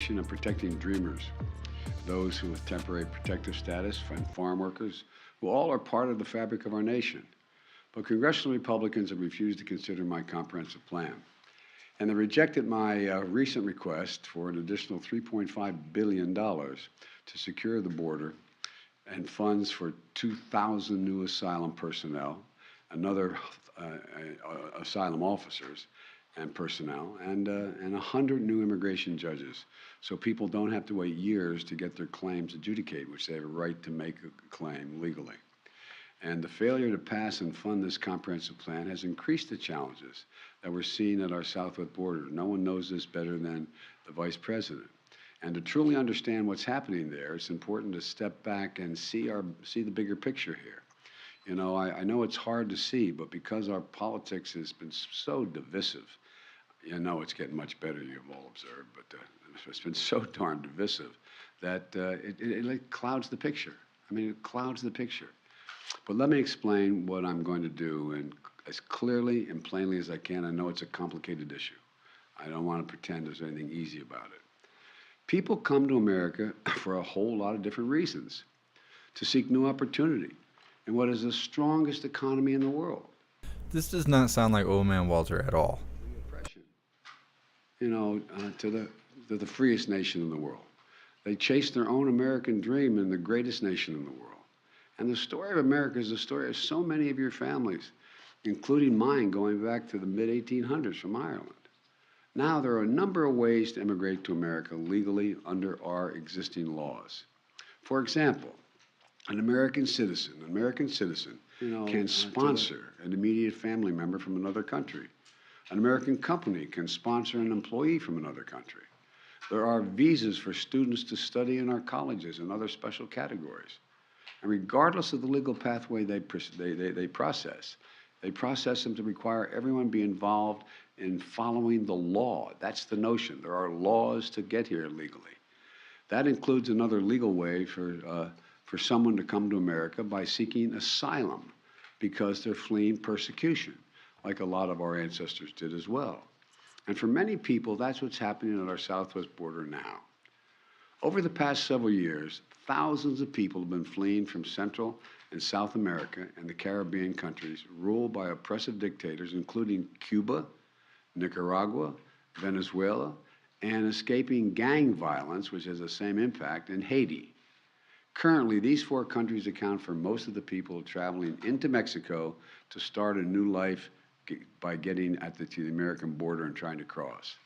protection and protecting dreamers, those who with temporary protective status, and farm workers, who all are part of the fabric of our nation. But congressional Republicans have refused to consider my comprehensive plan. And they rejected my recent request for an additional $3.5 billion to secure the border and funds for 2,000 new asylum personnel, another asylum officers and personnel, and 100 new immigration judges, so people don't have to wait years to get their claims adjudicated, which they have a right to make a claim legally. And the failure to pass and fund this comprehensive plan has increased the challenges that we're seeing at our southwest border. No one knows this better than the Vice President. And to truly understand what's happening there, it's important to step back and see the bigger picture here. You know, I know it's hard to see, but because our politics has been so divisive, you know it's getting much better, you've all observed, but it's been so darn divisive that it clouds the picture. I mean, it clouds the picture. But let me explain what I'm going to do, and as clearly and plainly as I can. I know it's a complicated issue. I don't want to pretend there's anything easy about it. People come to America for a whole lot of different reasons, to seek new opportunity in what is the strongest economy in the world. This does not sound like Old Man Walter at all. Oppression, you know, to the freest nation in the world. They chase their own American dream in the greatest nation in the world. And the story of America is the story of so many of your families, including mine, going back to the mid-1800s from Ireland. Now, there are a number of ways to immigrate to America legally under our existing laws. For example, an American citizen can sponsor an immediate family member from another country. An American company can sponsor an employee from another country. There are visas for students to study in our colleges and other special categories. And regardless of the legal pathway they process them to require everyone be involved in following the law. That's the notion. There are laws to get here legally. That includes another legal way for someone to come to America by seeking asylum because they're fleeing persecution, like a lot of our ancestors did as well. And for many people, that's what's happening at our southwest border now. Over the past several years, thousands of people have been fleeing from Central and South America and the Caribbean countries ruled by oppressive dictators, including Cuba, Nicaragua, Venezuela, and escaping gang violence, which has the same impact, in Haiti. Currently, these four countries account for most of the people traveling into Mexico to start a new life by getting to the American border and trying to cross.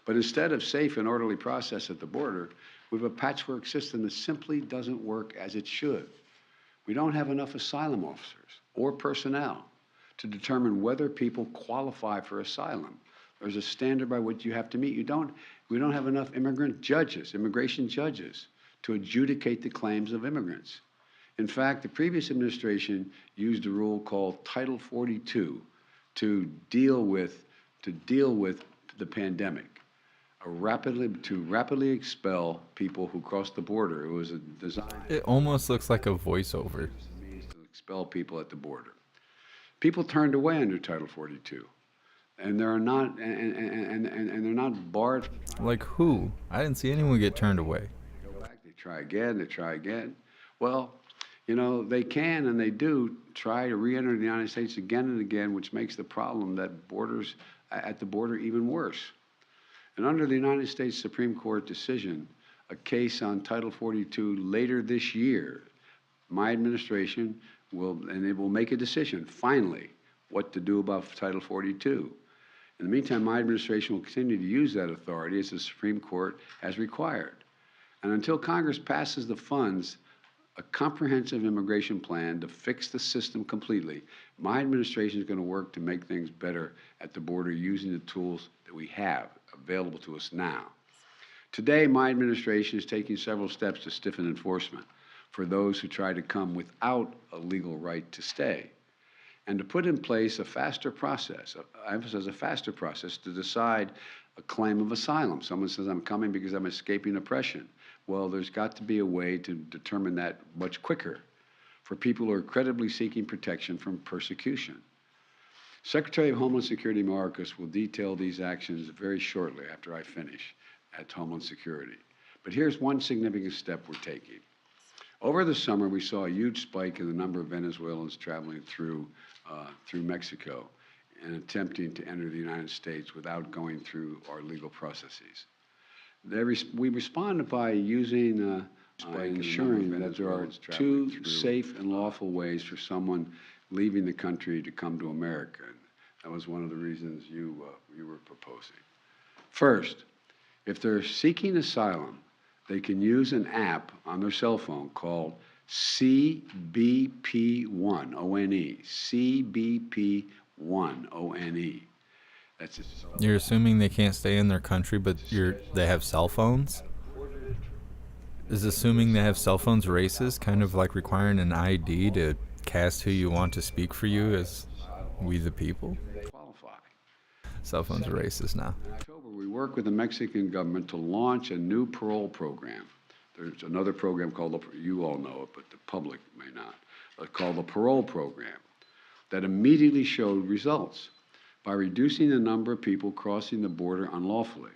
But instead of safe and orderly process at the border, we have a patchwork system that simply doesn't work as it should. We don't have enough asylum officers or personnel to determine whether people qualify for asylum. There's a standard by which you have to meet. We don't have enough immigration judges, to adjudicate the claims of immigrants. In fact, the previous administration used a rule called Title 42 to deal with the pandemic, to rapidly expel people who crossed the border. It was a design. It almost looks like a voiceover. To expel people at the border. People turned away under Title 42, and they're not barred. Like who? I didn't see anyone get turned away. They try again. Well, you know, they can and they do try to re-enter the United States again and again, which makes the problem at the border even worse. And under the United States Supreme Court decision, a case on Title 42 later this year, my administration will make a decision, finally, what to do about Title 42. In the meantime, my administration will continue to use that authority as the Supreme Court has required. And until Congress passes the funds, a comprehensive immigration plan to fix the system completely, my administration is going to work to make things better at the border using the tools that we have available to us now. Today, my administration is taking several steps to stiffen enforcement for those who try to come without a legal right to stay, and to put in place a faster process, I emphasize a faster process, to decide a claim of asylum. Someone says, I'm coming because I'm escaping oppression. Well, there's got to be a way to determine that much quicker for people who are credibly seeking protection from persecution. Secretary of Homeland Security Mayorkas will detail these actions very shortly after I finish. at Homeland Security. But here's one significant step we're taking. Over the summer, we saw a huge spike in the number of Venezuelans traveling through Mexico and attempting to enter the United States without going through our legal processes. We responded by using ensuring that there are two safe and lawful ways for someone leaving the country to come to America. That was one of the reasons you were proposing. First, if they're seeking asylum, they can use an app on their cell phone called CBP1, O-N-E, CBP1, O-N-E. That's it. You're assuming they can't stay in their country, but they have cell phones? Is assuming they have cell phones racist, kind of like requiring an ID to cast who you want to speak for you as we the people? Qualify. Cell phones are racist now. In October, we worked with the Mexican government to launch a new parole program. There's another program called, you all know it, but the public may not, called the parole program, that immediately showed results by reducing the number of people crossing the border unlawfully.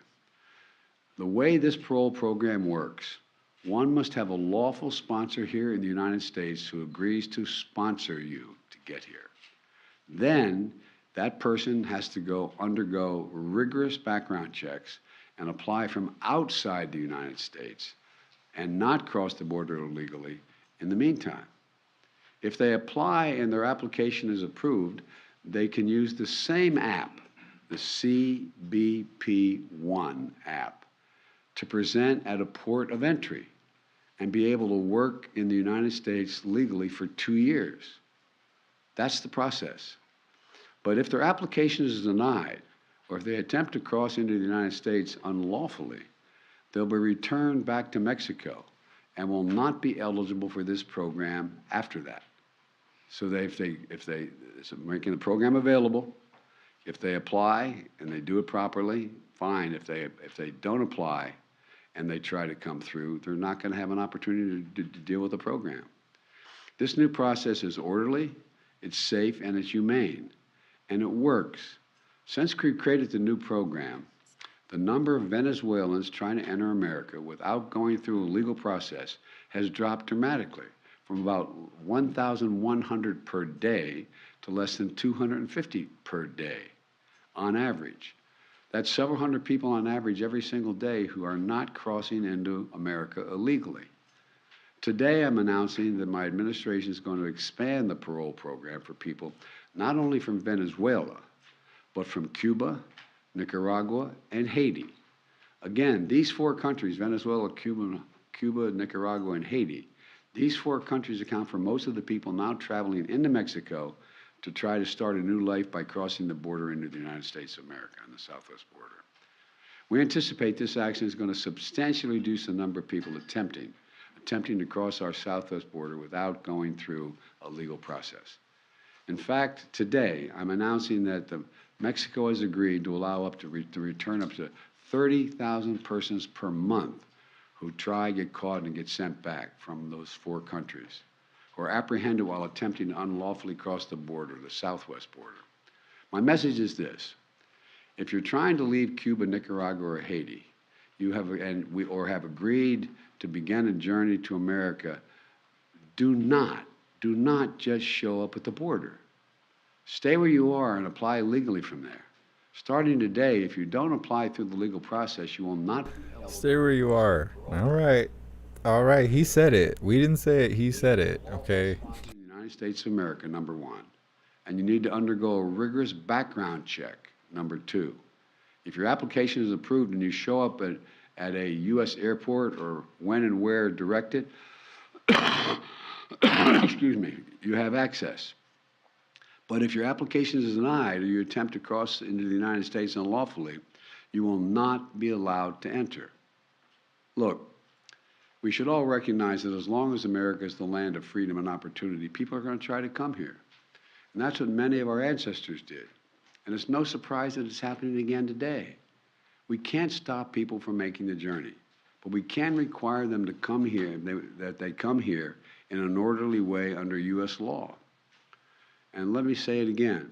The way this parole program works, one must have a lawful sponsor here in the United States who agrees to sponsor you to get here. Then that person has to undergo rigorous background checks and apply from outside the United States and not cross the border illegally in the meantime. If they apply and their application is approved, they can use the same app, the CBP1 app, to present at a port of entry and be able to work in the United States legally for 2 years. That's the process. But if their application is denied, or if they attempt to cross into the United States unlawfully, they'll be returned back to Mexico and will not be eligible for this program after that. So so making the program available, if they apply and they do it properly, fine. If they don't apply and they try to come through, they're not going to have an opportunity to deal with the program. This new process is orderly, it's safe, and it's humane, and it works. Since we created the new program, the number of Venezuelans trying to enter America without going through a legal process has dropped dramatically, from about 1,100 per day to less than 250 per day on average. That's several hundred people on average every single day who are not crossing into America illegally. Today, I'm announcing that my administration is going to expand the parole program for people not only from Venezuela, but from Cuba, Nicaragua, and Haiti. Again, these four countries, Venezuela, Cuba, Nicaragua, and Haiti, these four countries account for most of the people now traveling into Mexico to try to start a new life by crossing the border into the United States of America on the southwest border. We anticipate this action is going to substantially reduce the number of people attempting to cross our southwest border without going through a legal process. In fact, today, I'm announcing that Mexico has agreed to allow to return up to 30,000 persons per month who try, get caught, and get sent back from those four countries, who are apprehended while attempting to unlawfully cross the border, the southwest border. My message is this: if you're trying to leave Cuba, Nicaragua, or Haiti, or have agreed to begin a journey to America, do not just show up at the border. Stay where you are and apply legally from there. Starting today, if you don't apply through the legal process, you will not be eligible. Stay where you are. All right, he said it. We didn't say it, he said it, okay? In the United States of America, number one. And you need to undergo a rigorous background check, number two. If your application is approved and you show up at a U.S. airport or when and where directed, excuse me, you have access. But if your application is denied or you attempt to cross into the United States unlawfully, you will not be allowed to enter. Look, we should all recognize that as long as America is the land of freedom and opportunity, people are going to try to come here. And that's what many of our ancestors did. And it's no surprise that it's happening again today. We can't stop people from making the journey, but we can require them to come here, that they come here in an orderly way under U.S. law. And let me say it again.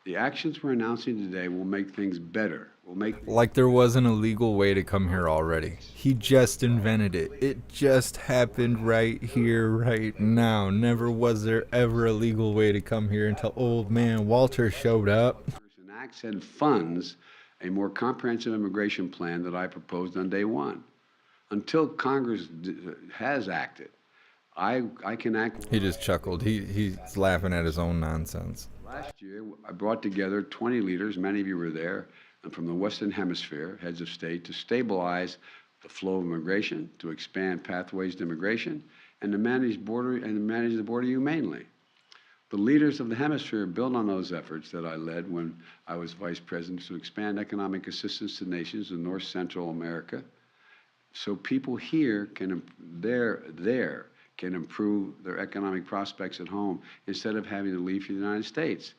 The actions we're announcing today will make things better, will make Like there wasn't a legal way to come here already. He just invented it. It just happened right here, right now. Never was there ever a legal way to come here until old man Walter showed up. enacts and funds a more comprehensive immigration plan that I proposed on day one. Until Congress has acted, I can act. He just chuckled. He's laughing at his own nonsense. Last year, I brought together 20 leaders, many of you were there, and from the Western Hemisphere, heads of state, to stabilize the flow of immigration, to expand pathways to immigration, and to manage the border humanely. The leaders of the hemisphere built on those efforts that I led when I was vice president to expand economic assistance to nations in North Central America, so people here can can improve their economic prospects at home instead of having to leave for the United States.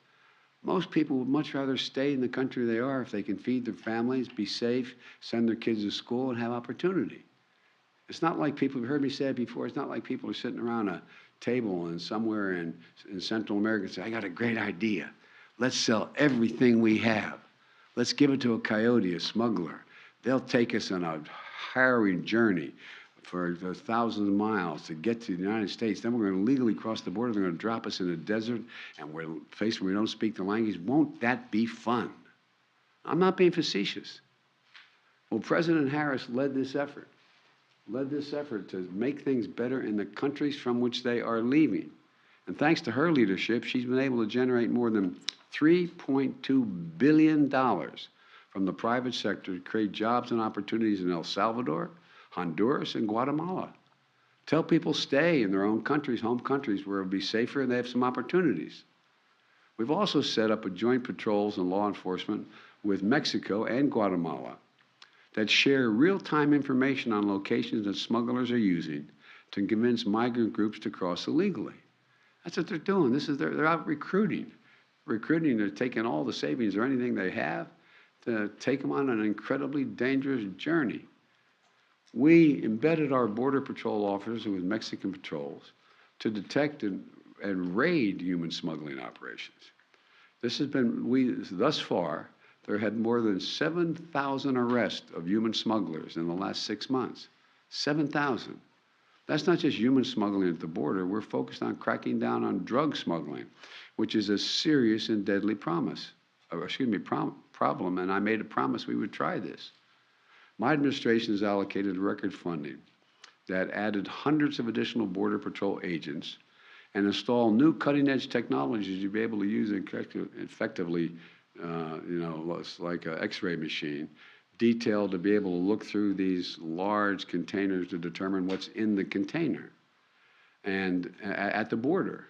Most people would much rather stay in the country they are if they can feed their families, be safe, send their kids to school, and have opportunity. It's not like people, you've heard me say it before, it's not like people are sitting around a table and somewhere in Central America and say, I got a great idea. Let's sell everything we have. Let's give it to a coyote, a smuggler. They'll take us on a harrowing journey for thousands of miles to get to the United States. Then we're going to legally cross the border. They're going to drop us in a desert, and we're faced where we don't speak the language. Won't that be fun? I'm not being facetious. Well, President Harris led this effort to make things better in the countries from which they are leaving. And thanks to her leadership, she's been able to generate more than $3.2 billion from the private sector to create jobs and opportunities in El Salvador, Honduras, and Guatemala. Tell people stay in their own countries, home countries, where it'll be safer and they have some opportunities. We've also set up a joint patrols and law enforcement with Mexico and Guatemala that share real-time information on locations that smugglers are using to convince migrant groups to cross illegally. That's what they're doing. They're out recruiting. They're taking all the savings or anything they have to take them on an incredibly dangerous journey. We embedded our Border Patrol officers with Mexican patrols to detect and raid human smuggling operations. Thus far, there had more than 7,000 arrests of human smugglers in the last 6 months. 7,000. That's not just human smuggling at the border. We're focused on cracking down on drug smuggling, which is a serious and deadly problem, and I made a promise we would try this. My administration has allocated record funding that added hundreds of additional Border Patrol agents and installed new cutting-edge technologies to be able to use effectively, like an X-ray machine, detailed to be able to look through these large containers to determine what's in the container and at the border.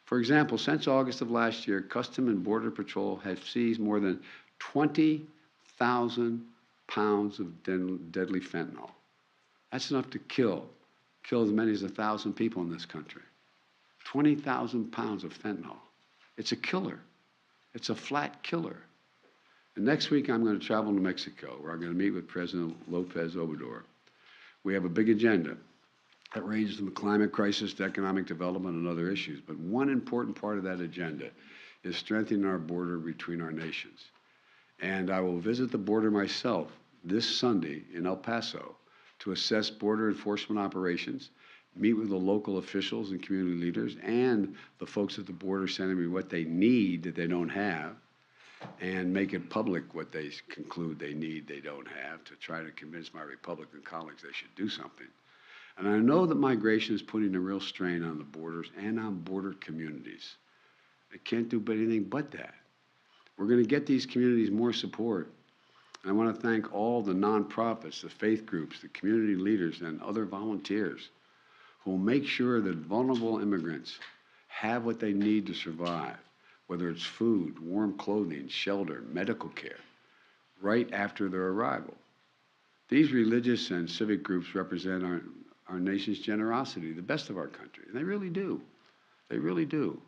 For example, since August of last year, Custom and Border Patrol have seized more than 20,000 pounds of deadly fentanyl. That's enough to kill as many as 1,000 people in this country. 20,000 pounds of fentanyl. It's a killer. It's a flat killer. And next week, I'm going to travel to Mexico, where I'm going to meet with President Lopez Obrador. We have a big agenda that ranges from the climate crisis to economic development and other issues. But one important part of that agenda is strengthening our border between our nations. And I will visit the border myself this Sunday in El Paso to assess border enforcement operations, meet with the local officials and community leaders and the folks at the border sending me what they need that they don't have, and make it public what they conclude they need they don't have to try to convince my Republican colleagues they should do something. And I know that migration is putting a real strain on the borders and on border communities. They can't do anything but that. We're going to get these communities more support. And I want to thank all the nonprofits, the faith groups, the community leaders, and other volunteers who will make sure that vulnerable immigrants have what they need to survive, whether it's food, warm clothing, shelter, medical care, right after their arrival. These religious and civic groups represent our nation's generosity, the best of our country. And they really do. They really do.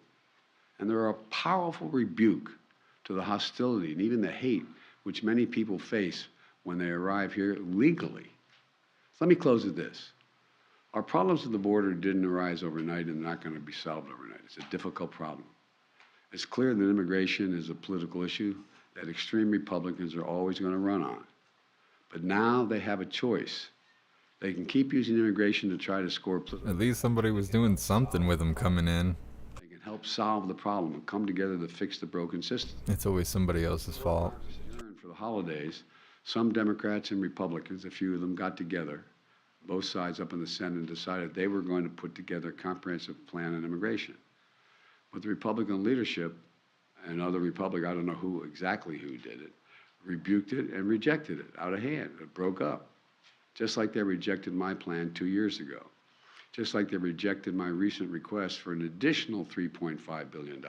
And they're a powerful rebuke to the hostility and even the hate which many people face when they arrive here legally. So let me close with this. Our problems at the border didn't arise overnight and they're not going to be solved overnight. It's a difficult problem. It's clear that immigration is a political issue that extreme Republicans are always going to run on. But now they have a choice. They can keep using immigration to try to score At least somebody was doing something with them coming in. They can help solve the problem and come together to fix the broken system. It's always somebody else's fault. For the holidays, some Democrats and Republicans, a few of them, got together, both sides up in the Senate, and decided they were going to put together a comprehensive plan on immigration. But the Republican leadership and other Republicans, I don't know exactly who did it, rebuked it and rejected it out of hand. It broke up. Just like they rejected my plan 2 years ago. Just like they rejected my recent request for an additional $3.5 billion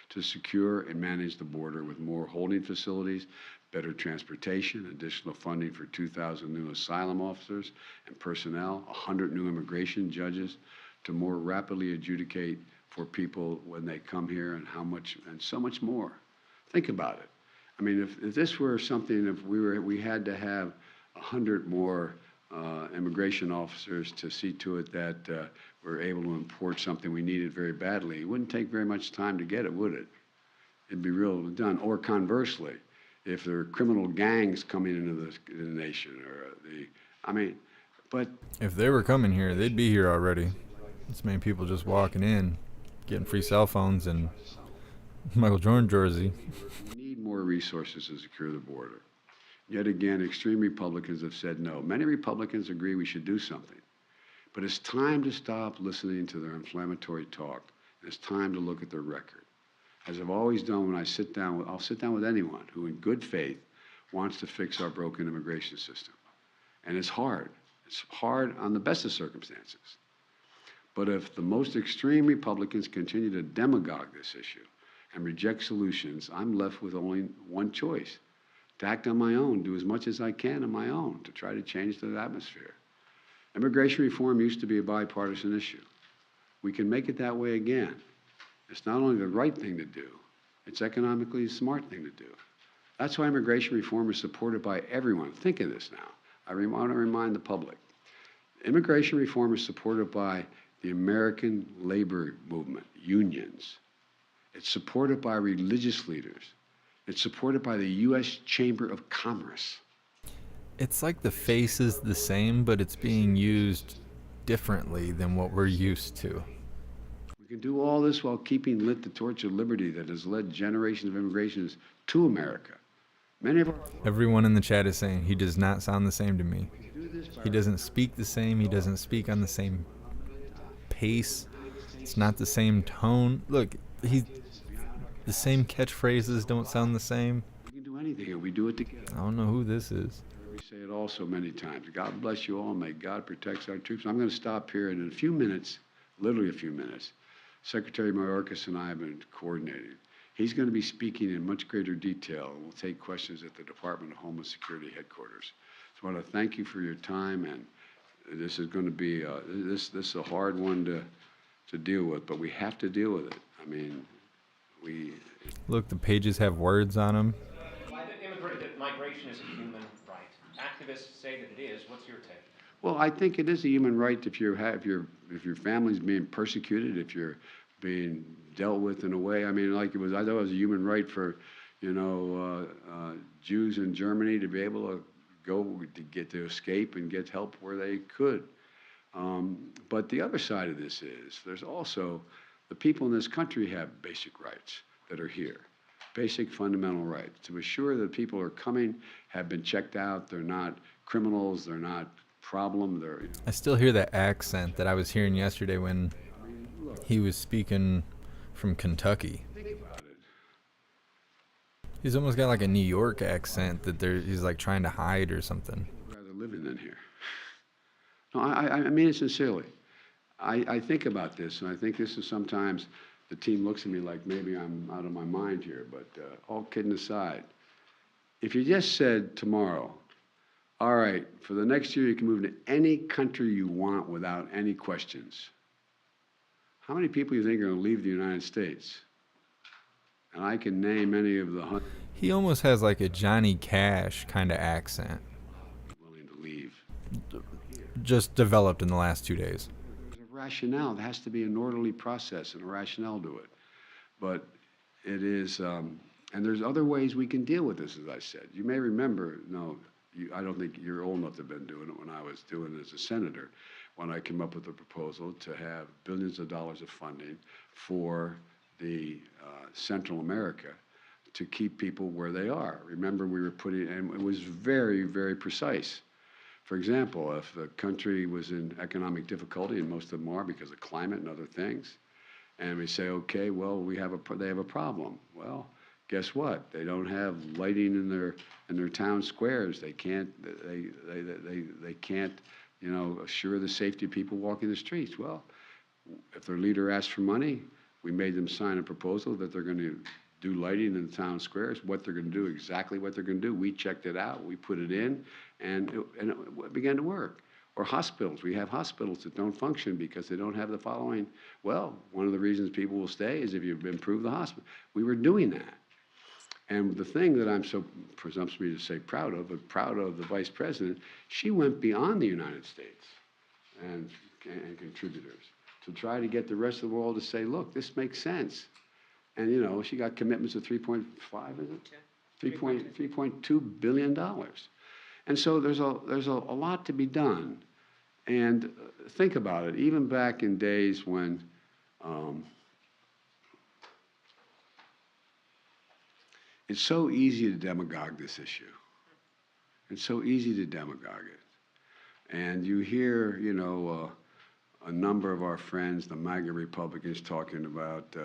to secure and manage the border with more holding facilities, better transportation, additional funding for 2,000 new asylum officers and personnel, 100 new immigration judges to more rapidly adjudicate for people when they come here, and how much, and so much more. Think about it. I mean, if this were something, if we had to have 100 more immigration officers to see to it that we're able to import something we needed very badly, it wouldn't take very much time to get it, would it? It'd be real done. Or conversely, if there are criminal gangs coming into the nation, or but if they were coming here, they'd be here already. This many people just walking in, getting free cell phones and Michael Jordan jersey. We need more resources to secure the border. Yet again, extreme Republicans have said no. Many Republicans agree we should do something. But it's time to stop listening to their inflammatory talk. It's time to look at their record. As I've always done when I'll sit down with anyone who in good faith wants to fix our broken immigration system. And it's hard. It's hard on the best of circumstances. But if the most extreme Republicans continue to demagogue this issue and reject solutions, I'm left with only one choice: to act on my own, do as much as I can on my own to try to change the atmosphere. Immigration reform used to be a bipartisan issue. We can make it that way again. It's not only the right thing to do, it's economically a smart thing to do. That's why immigration reform is supported by everyone. Think of this now. I want to remind the public. Immigration reform is supported by the American labor movement, unions. It's supported by religious leaders. It's supported by the U.S. Chamber of Commerce. It's like the face is the same, but it's being used differently than what we're used to. We can do all this while keeping lit the torch of liberty that has led generations of immigrants to America. Everyone in the chat is saying he does not sound the same to me. He doesn't speak the same. He doesn't speak on the same pace. It's not the same tone. Look, the same catchphrases don't sound the same. We can do anything if we do it together. I don't know who this is. We say it also many times. God bless you all. May God protect our troops. I'm going to stop here, and in a few minutes, literally a few minutes, Secretary Mayorkas and I have been coordinating. He's going to be speaking in much greater detail, and we'll take questions at the Department of Homeland Security headquarters. So I want to thank you for your time, and this is going to be this is a hard one to deal with, but we have to deal with it. I mean, look, the pages have words on them. That migration is a human right. Activists say that it is. What's your take? Well, I think it is a human right if your family's being persecuted, if you're being dealt with in a way. I mean, like I thought it was a human right for, Jews in Germany to be able to go to escape and get help where they could. But the other side of this is there's also the people in this country have basic rights that are here, basic fundamental rights to assure that people are coming, have been checked out, they're not criminals, they're not problem. I still hear that accent that I was hearing yesterday when he was speaking from Kentucky. Think about it. He's almost got like a New York accent that he's like trying to hide or something. I'd rather live in than here. No, I mean it sincerely. I think about this, and I think this is sometimes the team looks at me like maybe I'm out of my mind here, but all kidding aside, if you just said tomorrow, all right, for the next year you can move to any country you want without any questions, how many people do you think are going to leave the United States? And I can name any of the 100. He almost has like a Johnny Cash kind of accent. Willing to leave. Just developed in the last 2 days. There's a rationale. There has to be an orderly process and a rationale to it. But it is And there's other ways we can deal with this, as I said. You may remember, I don't think you're old enough to have been doing it when I was doing it as a senator, when I came up with a proposal to have billions of dollars of funding for the Central America to keep people where they are. Remember, we were putting, and it was very, very precise. For example, if the country was in economic difficulty, and most of them are because of climate and other things, and we say, okay, well, they have a problem. Well, guess what? They don't have lighting in their town squares. They can't assure the safety of people walking the streets. Well, if their leader asked for money, we made them sign a proposal that they're going to do lighting in the town squares, what they're going to do, exactly what they're going to do. We checked it out, we put it in, and it began to work. Or hospitals. We have hospitals that don't function because they don't have the following. Well, one of the reasons people will stay is if you've improved the hospital. We were doing that. And the thing that I'm so presumptuous to say proud of the Vice President, she went beyond the United States and contributors to try to get the rest of the world to say, look, this makes sense. And, she got commitments of 3.5, is it? $3.2 billion. And so there's a lot to be done. And think about it, even back in days when it's so easy to demagogue this issue. It's so easy to demagogue it. And you hear, a number of our friends, the MAGA Republicans, talking about,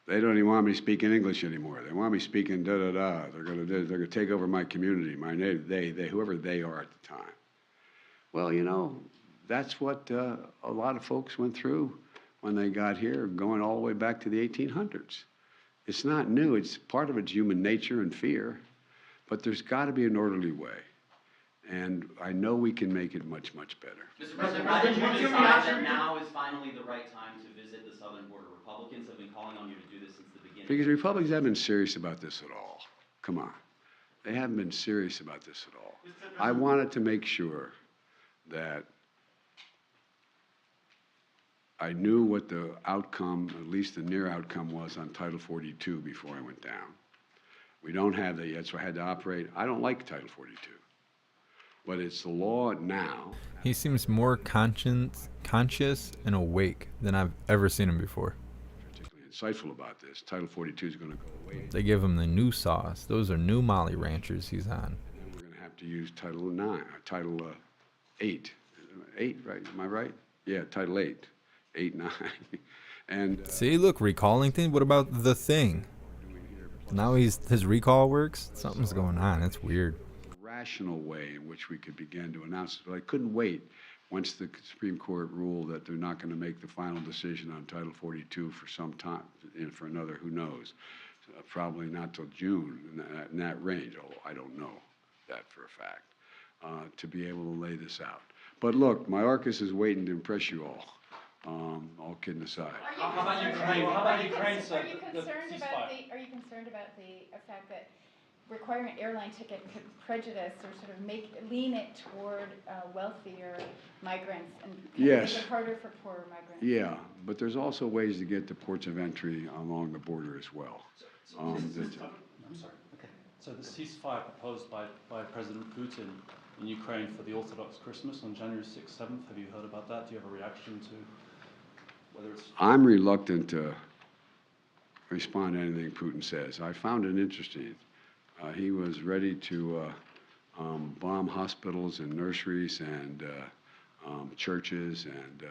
they don't even want me speaking English anymore. They want me speaking da-da-da. They're gonna take over my community, my native, they, whoever they are at the time. Well, that's what a lot of folks went through when they got here, going all the way back to the 1800s. It's not new. It's part of it's human nature and fear, but there's got to be an orderly way. And I know we can make it much, much better. Mr. President, why did you decide that now is finally the right time to visit the southern border? Republicans have been calling on you to do this since the beginning. Because Republicans haven't been serious about this at all. Come on. They haven't been serious about this at all. I wanted to make sure that I knew what the outcome, at least the near outcome, was on Title 42 before I went down. We don't have that yet, so I had to operate. I don't like Title 42, but it's the law now. He seems more conscious and awake than I've ever seen him before. Particularly insightful about this. Title 42 is going to go away. They give him the new sauce. Those are new Molly Ranchers he's on. And then we're going to have to use Title 8. 8, right? Am I right? Yeah, Title 8. 8, 9. And see, look, recalling thing. What about the thing? Now his recall works. Something's going on. It's weird. Rational way in which we could begin to announce it, but I couldn't wait once the Supreme Court ruled that they're not going to make the final decision on Title 42 for some time, and for another, who knows, probably not till June, in that range, although I don't know that for a fact, to be able to lay this out. But look, Mayorkas is waiting to impress you all. All kidding aside. How about Ukraine? How about Ukraine, sir? Are you concerned about the fact that requiring an airline ticket could prejudice or sort of lean it toward wealthier migrants and yes. Make it harder for poorer migrants? Yeah, but there's also ways to get to ports of entry along the border as well. I'm sorry. Okay. So the ceasefire proposed by President Putin in Ukraine for the Orthodox Christmas on January 6th, 7th, have you heard about that? Do you have a reaction to whether it's... I'm reluctant to respond to anything Putin says. I found it interesting. He was ready to bomb hospitals and nurseries and churches, and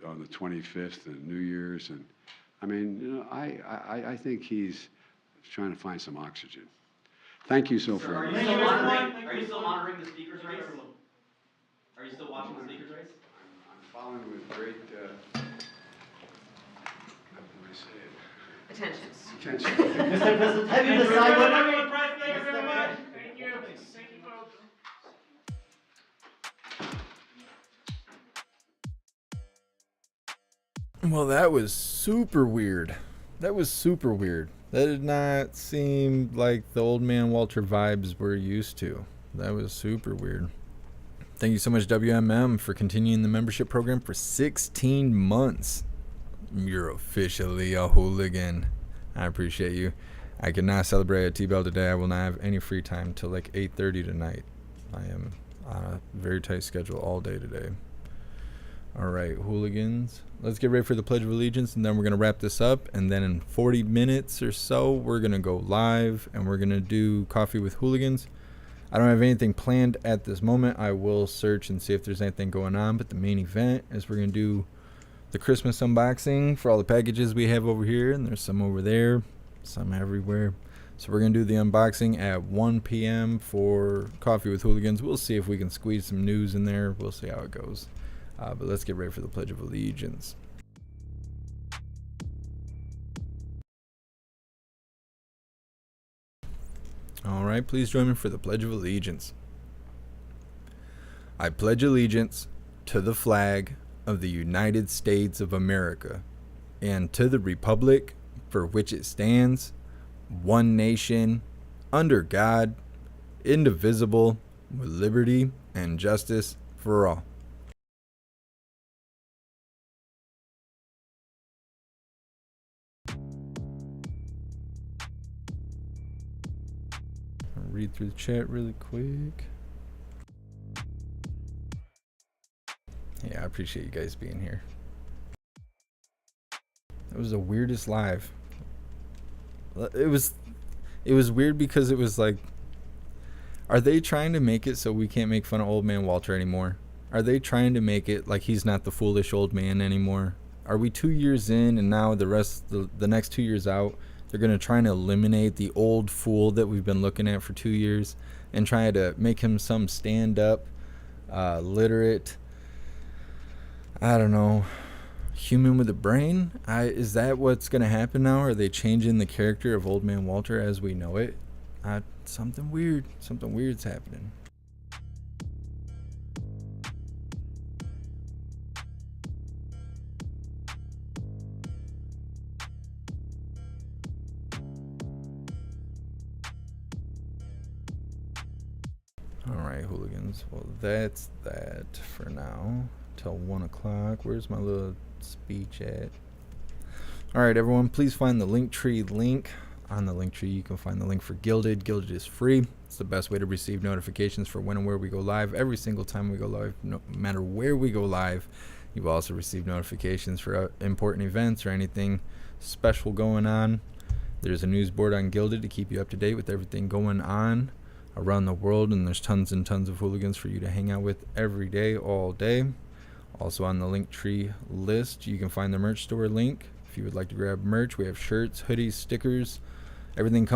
on the 25th and New Year's, and I mean, I think he's trying to find some oxygen. Thank you so Sir, much. are you still monitoring the speaker's race? Are you still watching the speaker's race? I'm following with great. How can I say it? Attention. Mr. President, have you decided what... Thank you very much. Thank you. Thank you, folks. Well, that was super weird. That did not seem like the old man Walter vibes we're used to. That was super weird. Thank you so much, WMM, for continuing the membership program for 16 months. You're officially a hooligan. I appreciate you. I cannot celebrate at T-Bell today. I will not have any free time till like 8:30 tonight. I am on a very tight schedule all day today. All right, hooligans. Let's get ready for the Pledge of Allegiance, and then we're going to wrap this up. And then in 40 minutes or so, we're going to go live, and we're going to do Coffee with Hooligans. I don't have anything planned at this moment. I will search and see if there's anything going on. But the main event is we're going to do the Christmas unboxing for all the packages we have over here. And there's some over there, some everywhere. So we're going to do the unboxing at 1 p.m. for Coffee with Hooligans. We'll see if we can squeeze some news in there. We'll see how it goes. But let's get ready for the Pledge of Allegiance. All right, please join me for the Pledge of Allegiance. I pledge allegiance to the flag of the United States of America and to the republic for which it stands, one nation, under God, indivisible, with liberty and justice for all. Read through the chat really quick. Yeah, I appreciate you guys being here. It was the weirdest live. It was weird because it was like, are they trying to make it so we can't make fun of old man Walter anymore? Are they trying to make it like he's not the foolish old man anymore? Are we 2 years in and now the next 2 years out, they're going to try and eliminate the old fool that we've been looking at for 2 years and try to make him some stand-up, literate, I don't know, human with a brain? Is that what's going to happen now? Are they changing the character of Old Man Walter as we know it? Something weird's happening. Alright, hooligans. Well, that's that for now. Till 1 o'clock. Where's my little speech at? Alright, everyone. Please find the Linktree link. On the Linktree, you can find the link for Gilded. Gilded is free. It's the best way to receive notifications for when and where we go live. Every single time we go live, no matter where we go live, you will also receive notifications for important events or anything special going on. There's a news board on Gilded to keep you up to date with everything going on around the world, and there's tons and tons of hooligans for you to hang out with every day, all day. Also on the Linktree list, you can find the merch store link. If you would like to grab merch, we have shirts, hoodies, stickers. Everything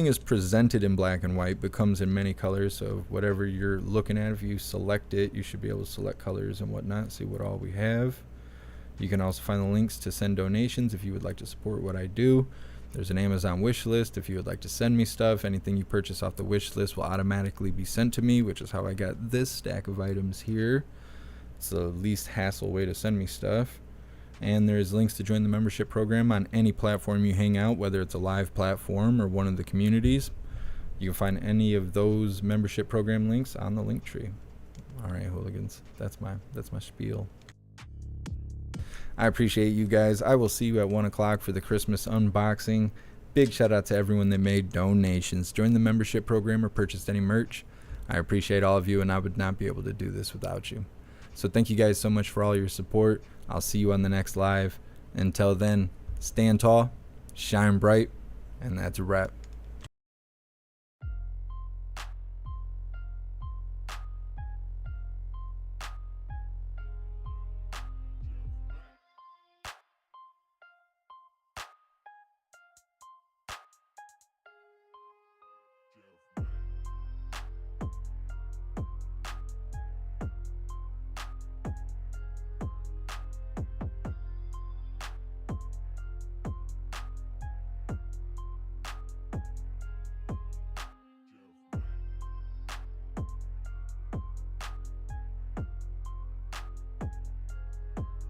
is presented in black and white, but comes in many colors. So whatever you're looking at, if you select it, you should be able to select colors and whatnot, see what all we have. You can also find the links to send donations if you would like to support what I do. There's an Amazon wish list if you would like to send me stuff. Anything you purchase off the wish list will automatically be sent to me, which is how I got this stack of items here. It's the least hassle way to send me stuff. And there's links to join the membership program on any platform you hang out, whether it's a live platform or one of the communities. You can find any of those membership program links on the Linktree. All right, hooligans, that's my spiel. I appreciate you guys. I will see you at 1 o'clock for the Christmas unboxing. Big shout out to everyone that made donations, joined the membership program, or purchased any merch. I appreciate all of you, and I would not be able to do this without you. So thank you guys so much for all your support. I'll see you on the next live. Until then, stand tall, shine bright, and that's a wrap.